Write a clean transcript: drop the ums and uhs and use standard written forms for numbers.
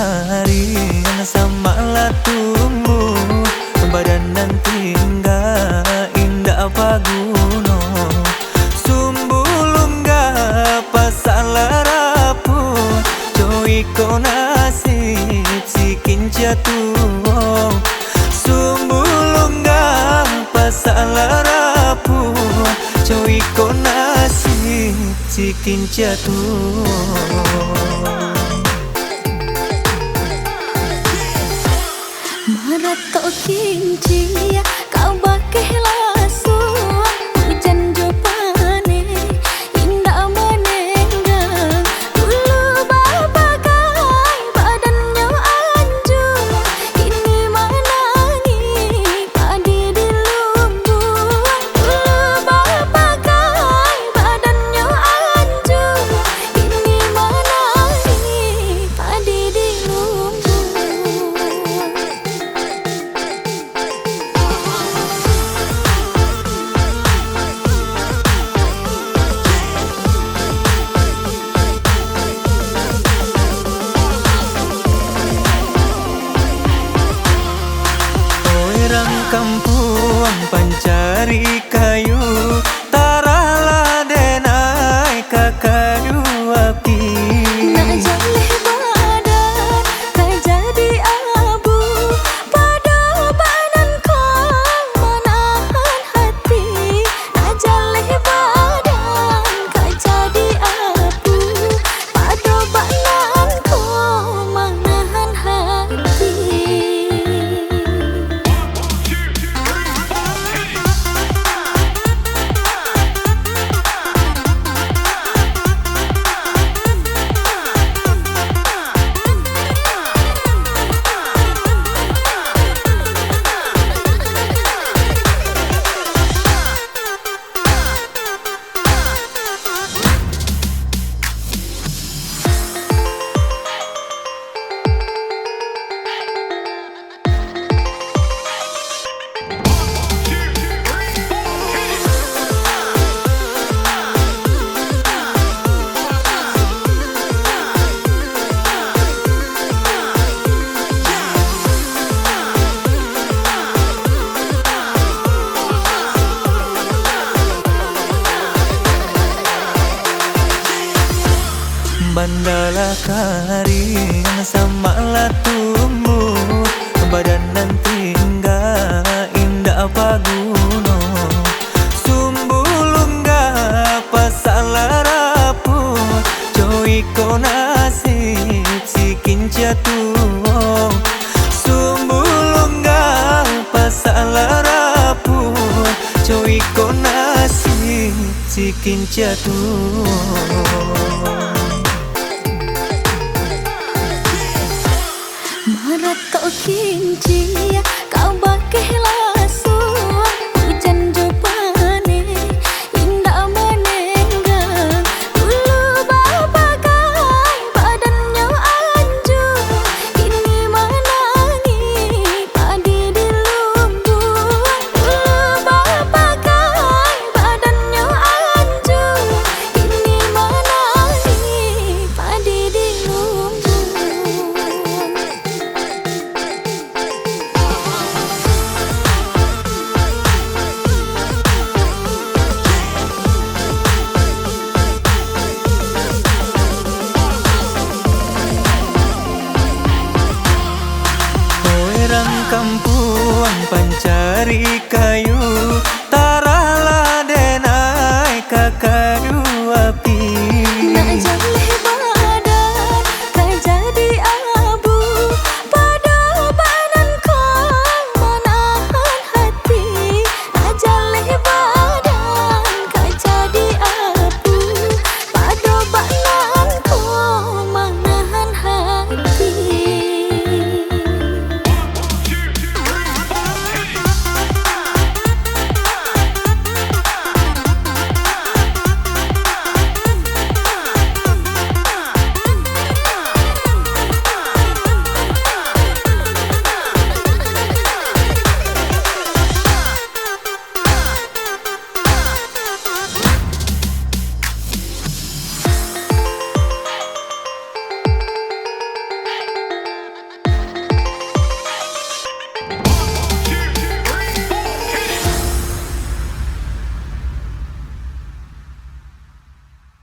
karing samalah tumbuh badan nan tinggal indah paguno sumbulungga pasala rapuh joy ko nasib sikin jatuh sumbulungga pasala rapuh joy ko nasib sikin jatuh. Marat tok kincing kau bakeh langsung hujan jopane indah menenggang dulu babagai badannya anjung kini menangi padi di lumbung dulu babagai badannya anjung kini menangi padi di lumbung. Kampung pancari kayu taralah denai ka kayu api Nak jaleh badan tak jadi abu pada badan kau menahan hati nak jaleh badan tak jadi abu pada badan kau menahan hati. Bandala karing samalah tumbuh badan nan tinggal indah paguno sumbulungga pasala rapuh joy ko nasib sikin jatuh sumbulungga pasala rapuh joy ko nasib sikin jatuh. Marat tok kincing kau bakeh langsung hujan jopane indah menenggang dulu babagai badannya anjung kini menangi padi di lumbung dulu babagai badannya anjung kini menangi padi di lumbung. Kampung